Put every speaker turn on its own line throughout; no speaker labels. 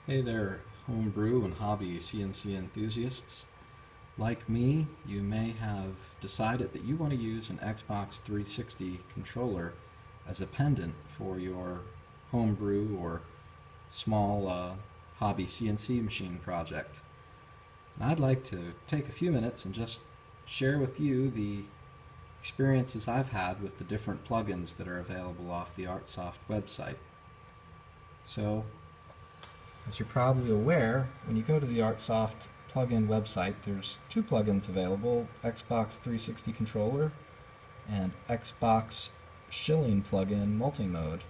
Hey there, homebrew and hobby CNC enthusiasts. Like me, you may have decided that you want to use an Xbox 360 controller as a pendant for your homebrew or small hobby CNC machine project. And I'd like to take a few minutes and just share with you the experiences I've had with the different plugins that are available off the Artsoft website. So, as you're probably aware, when you go to the Artsoft plugin website, there's two plugins available, Xbox 360 Controller and Xbox Shilling plugin multi-mode.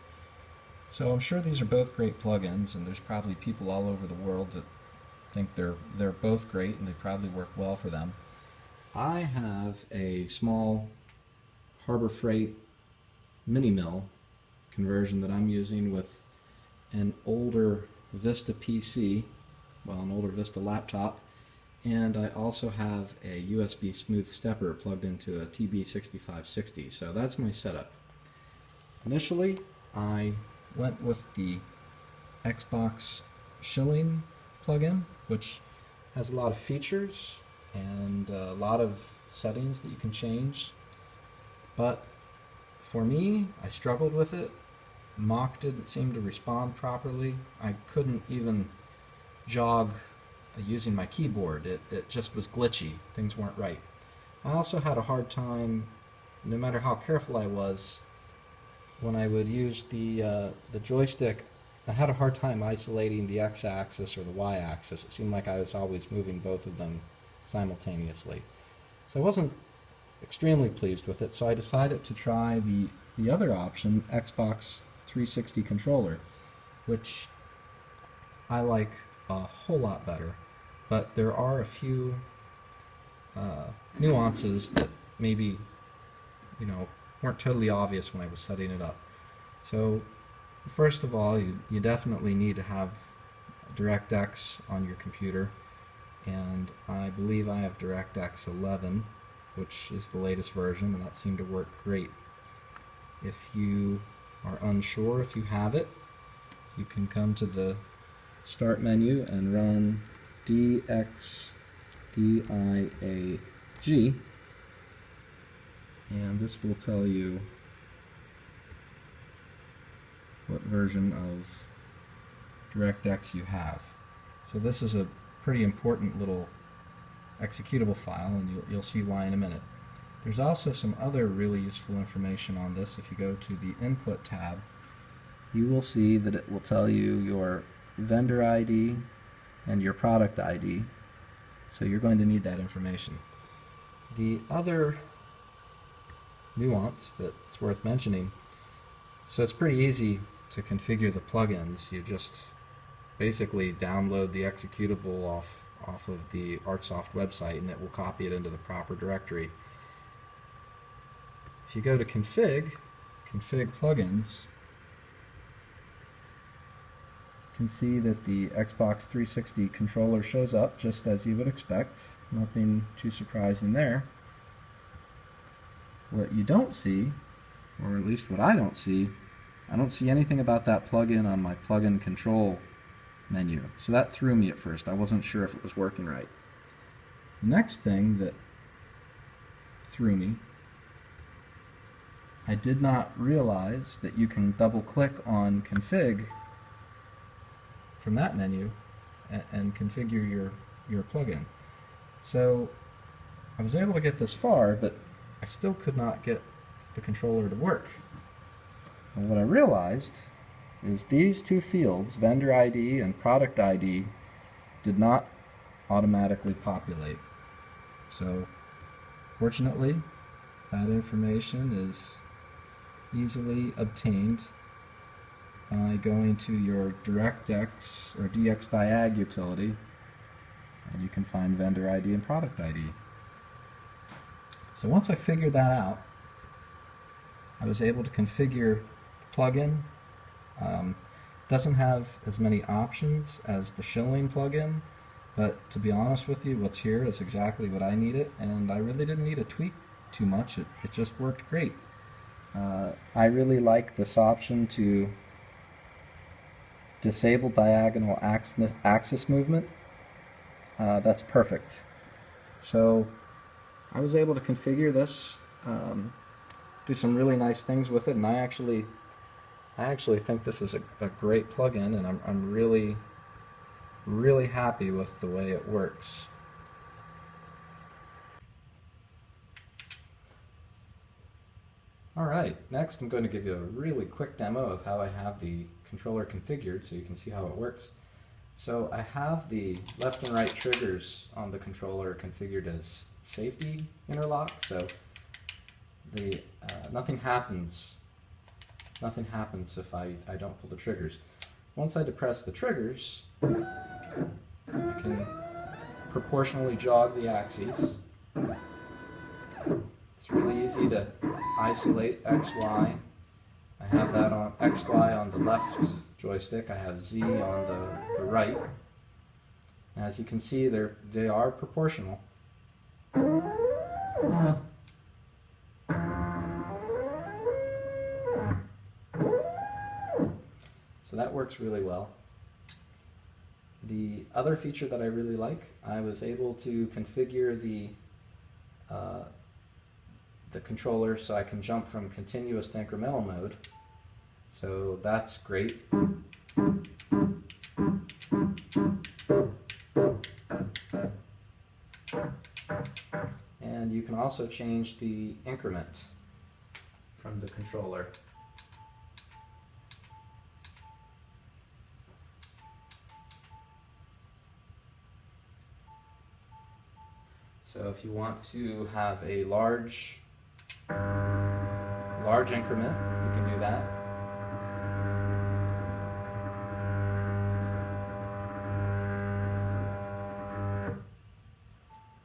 So I'm sure these are both great plugins, and there's probably people all over the world that think they're both great and they probably work well for them. I have a small Harbor Freight mini mill conversion that I'm using with an older Vista PC, an older Vista laptop, and I also have a USB smooth stepper plugged into a TB6560, so that's my setup. Initially, I went with the Xbox Shilling plugin, which has a lot of features and a lot of settings that you can change, but for me, I struggled with it. Mach didn't seem to respond properly. I couldn't even jog using my keyboard. It just was glitchy. Things weren't right. I also had a hard time, no matter how careful I was, when I would use the joystick, I had a hard time isolating the x-axis or the y-axis. It seemed like I was always moving both of them simultaneously. So I wasn't extremely pleased with it, so I decided to try the other option, Xbox 360 controller, which I like a whole lot better, but there are a few nuances that maybe weren't totally obvious when I was setting it up. So first of all, you definitely need to have DirectX on your computer, and I believe I have DirectX 11, which is the latest version, and that seemed to work great. If you are unsure if you have it, you can come to the Start menu and run DXDIAG, and this will tell you what version of DirectX you have. So this is a pretty important little executable file, and you'll see why in a minute. There's also some other really useful information on this. If you go to the Input tab, you will see that it will tell you your vendor ID and your product ID. So you're going to need that information. The other nuance that's worth mentioning, so it's pretty easy to configure the plugins. You just basically download the executable off of the Artsoft website, and it will copy it into the proper directory. If you go to config plugins, you can see that the Xbox 360 controller shows up just as you would expect. Nothing too surprising there. What you don't see, or at least what I don't see anything about that plugin on my plugin control menu. So that threw me at first. I wasn't sure if it was working right. The next thing that threw me, I did not realize that you can double click on config from that menu and configure your plugin. So I was able to get this far, but I still could not get the controller to work. And what I realized is these two fields, vendor ID and product ID, did not automatically populate. So fortunately, that information is easily obtained by going to your DirectX or DXDiag utility, and you can find vendor ID and product ID. So once I figured that out, I was able to configure the plugin. Doesn't have as many options as the Shilling plugin, but to be honest with you, what's here is exactly what I needed, and I really didn't need to tweak too much. It just worked great. I really like this option to disable diagonal axis movement, that's perfect. So I was able to configure this, do some really nice things with it, and I actually think this is a great plugin, and I'm really happy with the way it works. Alright, next I'm going to give you a really quick demo of how I have the controller configured so you can see how it works. So I have the left and right triggers on the controller configured as safety interlock, so the nothing happens if I don't pull the triggers. Once I depress the triggers, I can proportionally jog the axes. It's really easy to isolate X, Y. I have that on X, Y on the left joystick. I have Z on the right. As you can see, they are proportional. So that works really well. The other feature that I really like, I was able to configure the controller so I can jump from continuous to incremental mode. So that's great. And you can also change the increment from the controller. So if you want to have a large increment, you can do that.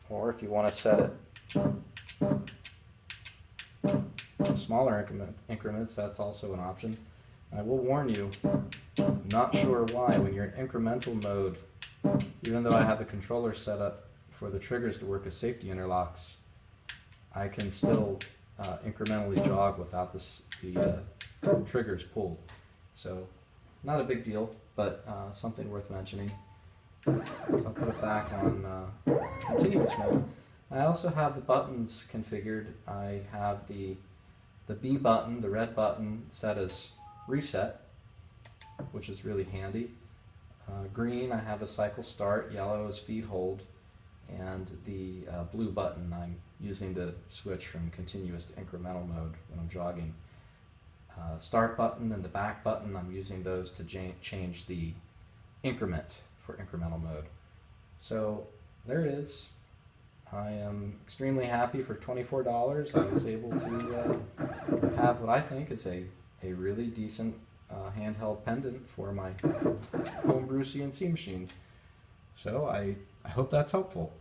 Or if you want to set it to smaller increments, that's also an option. I will warn you, I'm not sure why, when you're in incremental mode, even though I have the controller set up for the triggers to work as safety interlocks, I can still incrementally jog without the triggers pulled. So not a big deal, but something worth mentioning. So I'll put it back on continuous mode. I also have the buttons configured. I have the B button, the red button, set as reset, which is really handy. Green, I have a cycle start. Yellow is feed hold. And the blue button I'm using to switch from continuous to incremental mode when I'm jogging. Start button and the back button, I'm using those to change the increment for incremental mode. So there it is. I am extremely happy. For $24 I was able to have what I think is a really decent handheld pendant for my homebrew CNC machine. So I hope that's helpful.